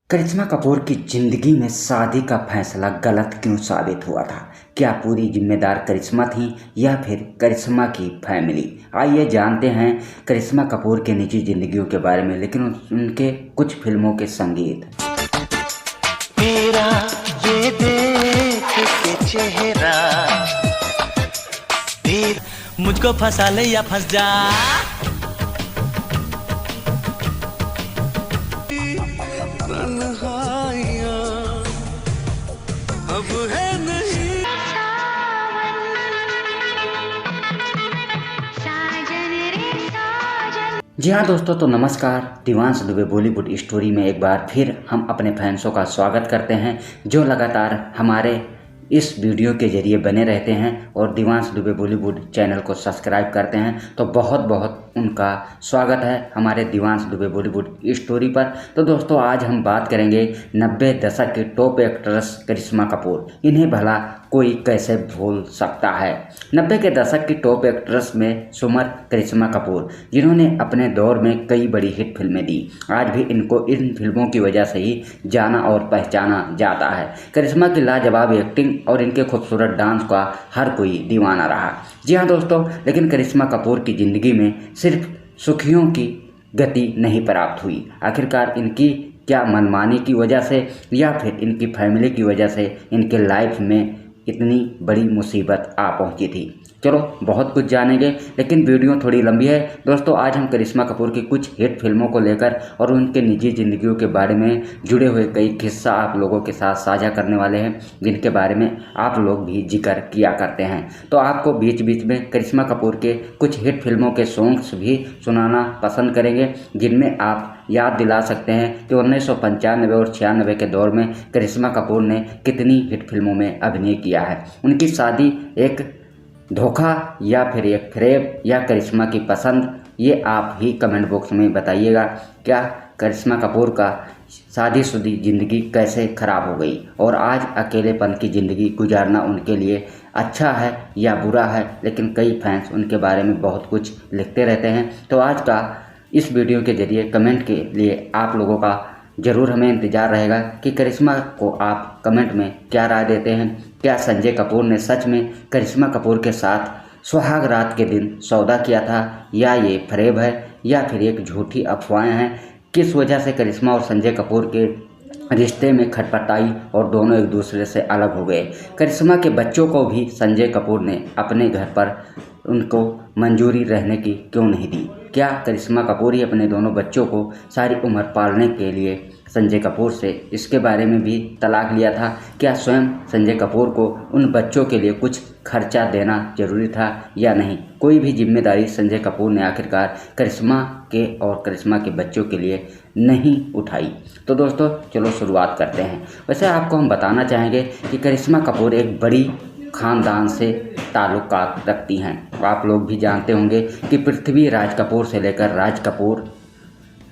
करिश्मा कपूर की जिंदगी में शादी का फैसला गलत क्यों साबित हुआ था? क्या पूरी जिम्मेदार करिश्मा थी या फिर करिश्मा की फैमिली? आइए जानते हैं करिश्मा कपूर के निजी जिंदगियों के बारे में, लेकिन उनके कुछ फिल्मों के संगीत। मेरा ये देख के चेहरा फिर मुझको फंसा ले या फंस जा। तन्हाइयां अब है नहीं। जी हाँ दोस्तों, तो नमस्कार। दिवांश दुबे बॉलीवुड स्टोरी में एक बार फिर हम अपने फैंसों का स्वागत करते हैं, जो लगातार हमारे इस वीडियो के जरिए बने रहते हैं और दिवांश दुबे बॉलीवुड चैनल को सब्सक्राइब करते हैं। तो बहुत बहुत उनका स्वागत है हमारे दिवांश दुबे बॉलीवुड स्टोरी पर। तो दोस्तों, आज हम बात करेंगे 90 दशक की टॉप एक्ट्रेस करिश्मा कपूर। इन्हें भला कोई कैसे भूल सकता है? 90 के दशक की टॉप एक्ट्रेस में शुमार करिश्मा कपूर, जिन्होंने अपने दौर में कई बड़ी हिट फिल्में दी। आज भी इनको इन फिल्मों की वजह से ही जाना और पहचाना जाता है। करिश्मा की लाजवाब एक्टिंग और इनके खूबसूरत डांस का हर कोई दीवाना रहा। जी हाँ दोस्तों, लेकिन करिश्मा कपूर की ज़िंदगी में सिर्फ सुखियों की गति नहीं प्राप्त हुई। आखिरकार इनकी क्या मनमानी की वजह से या फिर इनकी फैमिली की वजह से इनके लाइफ में इतनी बड़ी मुसीबत आ पहुंची थी? चलो बहुत कुछ जानेंगे, लेकिन वीडियो थोड़ी लंबी है दोस्तों। आज हम करिश्मा कपूर की कुछ हिट फिल्मों को लेकर और उनके निजी जिंदगियों के बारे में जुड़े हुए कई किस्सा आप लोगों के साथ साझा करने वाले हैं, जिनके बारे में आप लोग भी जिक्र किया करते हैं। तो आपको बीच बीच में करिश्मा कपूर के कुछ हिट फिल्मों के सॉन्ग्स भी सुनाना पसंद करेंगे, जिनमें आप याद दिला सकते हैं कि 1995 और 96 के दौर में करिश्मा कपूर ने कितनी हिट फिल्मों में अभिनय किया है। उनकी शादी एक धोखा या फिर एक फ्रेब या करिश्मा की पसंद, ये आप ही कमेंट बॉक्स में बताइएगा। क्या करिश्मा कपूर का शादीशुदा ज़िंदगी कैसे ख़राब हो गई और आज अकेलेपन की ज़िंदगी गुजारना उनके लिए अच्छा है या बुरा है? लेकिन कई फैंस उनके बारे में बहुत कुछ लिखते रहते हैं। तो आज का इस वीडियो के ज़रिए कमेंट के लिए आप लोगों का ज़रूर हमें इंतज़ार रहेगा कि करिश्मा को आप कमेंट में क्या राय देते हैं। क्या संजय कपूर ने सच में करिश्मा कपूर के साथ सुहाग रात के दिन सौदा किया था, या ये फरेब है या फिर एक झूठी अफवाहें हैं? किस वजह से करिश्मा और संजय कपूर के रिश्ते में खटपटाई और दोनों एक दूसरे से अलग हो गए? करिश्मा के बच्चों को भी संजय कपूर ने अपने घर पर उनको मंजूरी रहने की क्यों नहीं दी? क्या करिश्मा कपूर ही अपने दोनों बच्चों को सारी उम्र पालने के लिए संजय कपूर से इसके बारे में भी तलाक लिया था? क्या स्वयं संजय कपूर को उन बच्चों के लिए कुछ खर्चा देना जरूरी था या नहीं? कोई भी जिम्मेदारी संजय कपूर ने आखिरकार करिश्मा के और करिश्मा के बच्चों के लिए नहीं उठाई। तो दोस्तों चलो शुरुआत करते हैं। वैसे आपको हम बताना चाहेंगे कि करिश्मा कपूर एक बड़ी खानदान से ताल्लुकात रखती हैं। आप लोग भी जानते होंगे कि पृथ्वीराज कपूर से लेकर राज कपूर,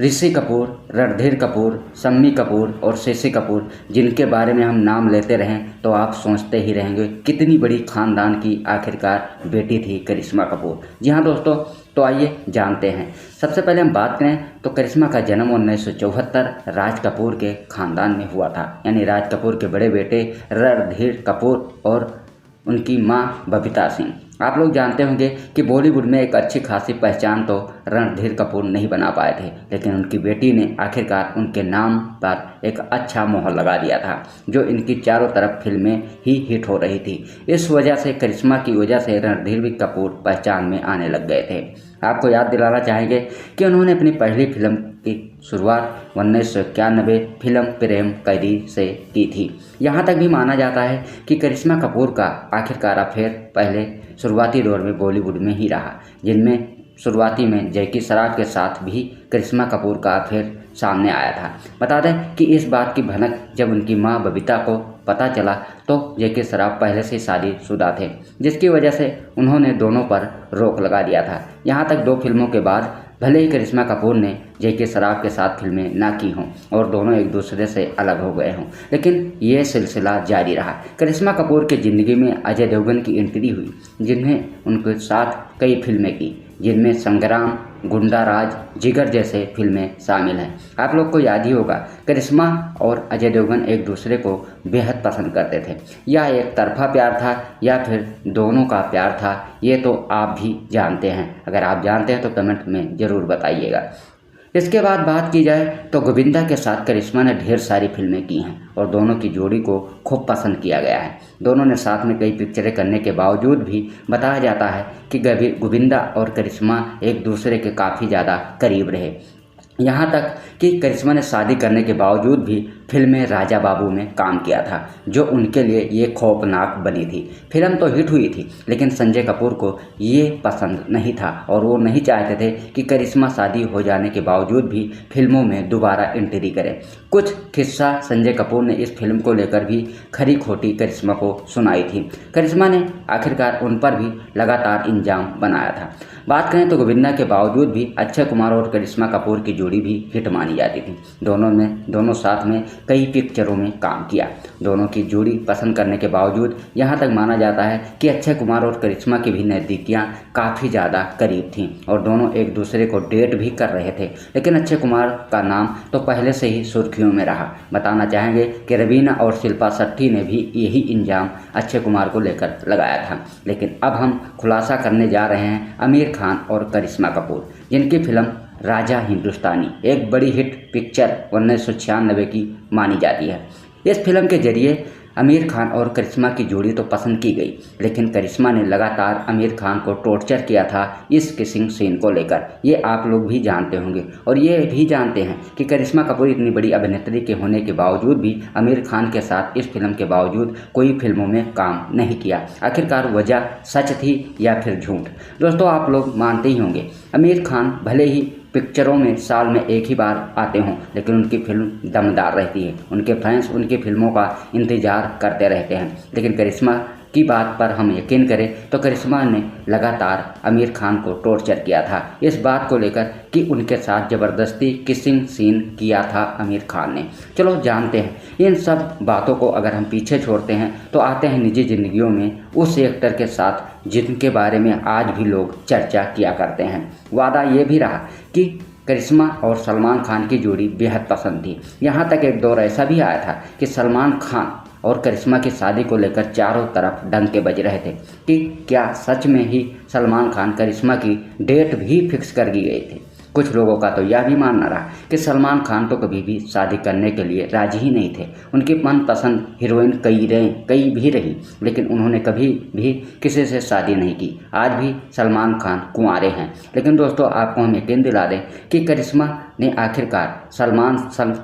ऋषि कपूर, रणधीर कपूर, शम्मी कपूर और शशि कपूर, जिनके बारे में हम नाम लेते रहें तो आप सोचते ही रहेंगे कितनी बड़ी खानदान की आखिरकार बेटी थी करिश्मा कपूर। जी हाँ दोस्तों, तो आइए जानते हैं। सबसे पहले हम बात करें तो करिश्मा का जन्म 1974 राज कपूर के खानदान में हुआ था, यानी राज कपूर के बड़े बेटे रणधीर कपूर और उनकी मां बबीता सिंह। आप लोग जानते होंगे कि बॉलीवुड में एक अच्छी खासी पहचान तो रणधीर कपूर नहीं बना पाए थे, लेकिन उनकी बेटी ने आखिरकार उनके नाम पर एक अच्छा मोहर लगा दिया था, जो इनकी चारों तरफ फिल्में ही हिट हो रही थी। इस वजह से करिश्मा की वजह से रणधीर कपूर पहचान में आने लग गए थे। आपको याद दिलाना चाहेंगे कि उन्होंने अपनी पहली फिल्म की शुरुआत 1991 फिल्म प्रेम कैदी से की थी। यहाँ तक भी माना जाता है कि करिश्मा कपूर का आखिरकार अफेयर पहले शुरुआती दौर में बॉलीवुड में ही रहा, जिनमें शुरुआती में जैकी श्रॉफ के साथ भी करिश्मा कपूर का अफेयर सामने आया था। बता दें कि इस बात की भनक जब उनकी मां बबीता को पता चला तो जैकी श्रॉफ पहले से शादीशुदा थे, जिसकी वजह से उन्होंने दोनों पर रोक लगा दिया था। यहाँ तक 2 फिल्मों के बाद भले ही करिश्मा कपूर ने जैकी श्रॉफ के साथ फिल्में ना की हों और दोनों एक दूसरे से अलग हो गए हों, लेकिन ये सिलसिला जारी रहा। करिश्मा कपूर की ज़िंदगी में अजय देवगन की एंट्री हुई, जिन्हें उनके साथ कई फिल्में की, जिनमें संग्राम, गुंडा राज, जिगर जैसे फिल्में शामिल हैं। आप लोग को याद ही होगा करिश्मा और अजय देवगन एक दूसरे को बेहद पसंद करते थे। यह एक तरफा प्यार था या फिर दोनों का प्यार था, ये तो आप भी जानते हैं। अगर आप जानते हैं तो कमेंट में ज़रूर बताइएगा। इसके बाद बात की जाए तो गोविंदा के साथ करिश्मा ने ढेर सारी फिल्में की हैं और दोनों की जोड़ी को खूब पसंद किया गया है। दोनों ने साथ में कई पिक्चरें करने के बावजूद भी बताया जाता है कि गोविंदा और करिश्मा एक दूसरे के काफ़ी ज़्यादा करीब रहे। यहाँ तक कि करिश्मा ने शादी करने के बावजूद भी फिल्म राजा बाबू में काम किया था, जो उनके लिए ये खौफनाक बनी थी। फिल्म तो हिट हुई थी, लेकिन संजय कपूर को ये पसंद नहीं था और वो नहीं चाहते थे कि करिश्मा शादी हो जाने के बावजूद भी फिल्मों में दोबारा एंट्री करे। कुछ किस्सा संजय कपूर ने इस फिल्म को लेकर भी खरी खोटी करिश्मा को सुनाई थी। करिश्मा ने आखिरकार उन पर भी लगातार इल्ज़ाम बनाया था। बात करें तो गोविंदा के बावजूद भी अक्षय कुमार और करिश्मा कपूर की जोड़ी भी हिट मानी जाती थी। दोनों साथ में कई पिक्चरों में काम किया। दोनों की जोड़ी पसंद करने के बावजूद यहाँ तक माना जाता है कि अक्षय कुमार और करिश्मा की भी नज़दीकियाँ काफ़ी ज़्यादा करीब थीं और दोनों एक दूसरे को डेट भी कर रहे थे। लेकिन अक्षय कुमार का नाम तो पहले से ही सुर्खियों में रहा। बताना चाहेंगे कि रवीना और शिल्पा शेट्टी ने भी यही इल्ज़ाम अक्षय कुमार को लेकर लगाया था। लेकिन अब हम खुलासा करने जा रहे हैं आमिर खान और करिश्मा कपूर, जिनकी फिल्म राजा हिंदुस्तानी एक बड़ी हिट पिक्चर 1996 की मानी जाती है। इस फिल्म के जरिए आमिर खान और करिश्मा की जोड़ी तो पसंद की गई, लेकिन करिश्मा ने लगातार आमिर खान को टॉर्चर किया था इस किसिंग सीन को लेकर। ये आप लोग भी जानते होंगे और ये भी जानते हैं कि करिश्मा कपूर इतनी बड़ी अभिनेत्री के होने के बावजूद भी आमिर खान के साथ इस फिल्म के बावजूद कोई फिल्मों में काम नहीं किया। आखिरकार वजह सच थी या फिर झूठ? दोस्तों, आप लोग मानते ही होंगे आमिर खान भले ही पिक्चरों में साल में एक ही बार आते हों, लेकिन उनकी फिल्म दमदार रहती है। उनके फैंस उनकी फिल्मों का इंतज़ार करते रहते हैं। लेकिन करिश्मा की बात पर हम यकीन करें तो करिश्मा ने लगातार आमिर खान को टॉर्चर किया था इस बात को लेकर कि उनके साथ ज़बरदस्ती किसिंग सीन किया था आमिर खान ने। चलो जानते हैं इन सब बातों को। अगर हम पीछे छोड़ते हैं तो आते हैं निजी ज़िंदगियों में उस एक्टर के साथ जिनके बारे में आज भी लोग चर्चा किया करते हैं। वादा ये भी रहा कि करिश्मा और सलमान खान की जोड़ी बेहद पसंद थी। यहाँ तक एक दौर ऐसा भी आया था कि सलमान खान और करिश्मा की शादी को लेकर चारों तरफ डंके बज रहे थे कि क्या सच में ही सलमान खान करिश्मा की डेट भी फिक्स कर दी गई थी। कुछ लोगों का तो यह भी मानना रहा कि सलमान खान तो कभी भी शादी करने के लिए राजी ही नहीं थे। उनकी मनपसंद हीरोइन कई भी रही, लेकिन उन्होंने कभी भी किसी से शादी नहीं की। आज भी सलमान खान कुंवारे हैं। लेकिन दोस्तों, आपको हम यकीन दिला दें कि करिश्मा ने आखिरकार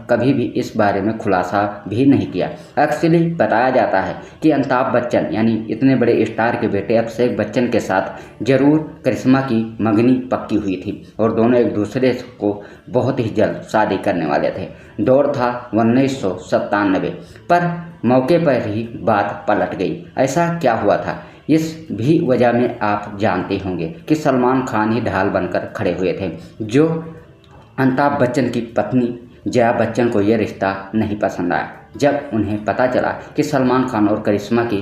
कभी भी इस बारे में खुलासा भी नहीं किया। एक्चुअली बताया जाता है कि अमिताभ बच्चन यानी इतने बड़े स्टार के बेटे अभिषेक बच्चन के साथ जरूर करिश्मा की मंगनी पक्की हुई थी और दोनों एक दूसरे को बहुत ही जल्द शादी करने वाले थे। दौर था 1997 पर मौके पर ही बात पलट गई। ऐसा क्या हुआ था इस भी वजह में आप जानते होंगे कि सलमान खान ही ढाल बनकर खड़े हुए थे। जो अमिताभ बच्चन की पत्नी जया बच्चन को यह रिश्ता नहीं पसंद आया। जब उन्हें पता चला कि सलमान खान और करिश्मा की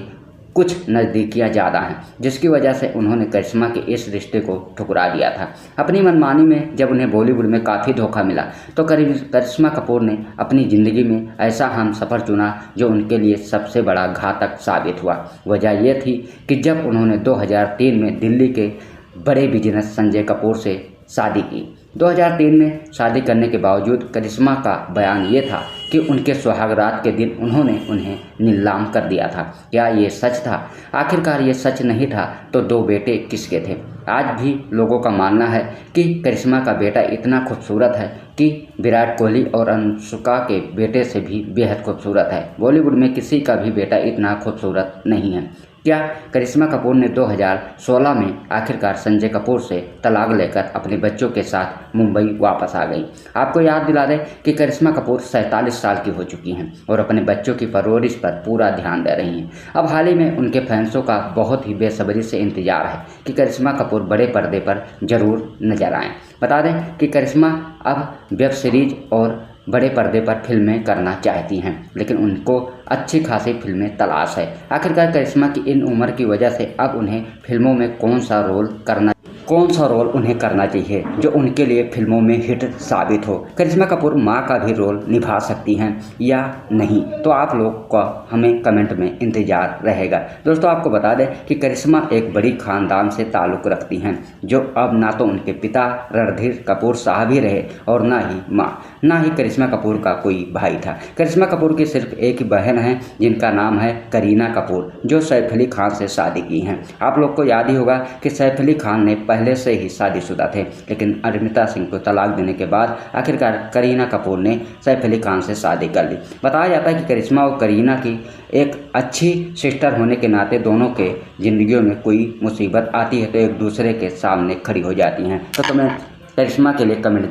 कुछ नज़दीकियाँ ज़्यादा हैं, जिसकी वजह से उन्होंने करिश्मा के इस रिश्ते को ठुकरा दिया था। अपनी मनमानी में जब उन्हें बॉलीवुड में काफ़ी धोखा मिला तो करिश्मा कपूर ने अपनी ज़िंदगी में ऐसा हम सफ़र चुना जो उनके लिए सबसे बड़ा घातक साबित हुआ। वजह यह थी कि जब उन्होंने 2003 में दिल्ली के बड़े बिजनेस संजय कपूर से शादी की। 2003 में शादी करने के बावजूद करिश्मा का बयान ये था कि उनके सुहागरात के दिन उन्होंने उन्हें नीलाम कर दिया था। क्या ये सच था? आखिरकार ये सच नहीं था तो दो बेटे किसके थे? आज भी लोगों का मानना है कि करिश्मा का बेटा इतना खूबसूरत है कि विराट कोहली और अनुष्का के बेटे से भी बेहद खूबसूरत है। बॉलीवुड में किसी का भी बेटा इतना खूबसूरत नहीं है। क्या करिश्मा कपूर ने 2016 में आखिरकार संजय कपूर से तलाक लेकर अपने बच्चों के साथ मुंबई वापस आ गई? आपको याद दिला दें कि करिश्मा कपूर 47 साल की हो चुकी हैं और अपने बच्चों की परवरिश पर पूरा ध्यान दे रही हैं। अब हाल ही में उनके फैंसों का बहुत ही बेसब्री से इंतजार है कि करिश्मा कपूर बड़े पर्दे पर जरूर नजर आएँ। बता दें कि करिश्मा अब वेब सीरीज और बड़े पर्दे पर फिल्में करना चाहती हैं, लेकिन उनको अच्छी खासी फिल्में तलाश है। आखिरकार करिश्मा की इन उम्र की वजह से अब उन्हें फिल्मों में कौन सा रोल करना कौन सा रोल उन्हें करना चाहिए जो उनके लिए फिल्मों में हिट साबित हो। करिश्मा कपूर माँ का भी रोल निभा सकती हैं या नहीं, तो आप लोग का हमें कमेंट में इंतज़ार रहेगा। दोस्तों आपको बता दें कि करिश्मा एक बड़ी ख़ानदान से ताल्लुक़ रखती हैं, जो अब ना तो उनके पिता रणधीर कपूर साहब ही रहे और ना ही माँ, ना ही करिश्मा कपूर का कोई भाई था। करिश्मा कपूर की सिर्फ एक ही बहन है जिनका नाम है करीना कपूर, जो सैफ अली खान से शादी की हैं। आप लोग को याद ही होगा कि सैफ अली खान ने पहले से ही शादीशुदा थे, लेकिन अमृता सिंह को तलाक देने के बाद आखिरकार करीना कपूर ने सैफ अली खान से शादी कर ली। बताया जाता है कि करिश्मा और करीना की एक अच्छी सिस्टर होने के नाते दोनों के ज़िंदगियों में कोई मुसीबत आती है तो एक दूसरे के सामने खड़ी हो जाती हैं। तो तुम्हें करिश्मा के लिए कमेंट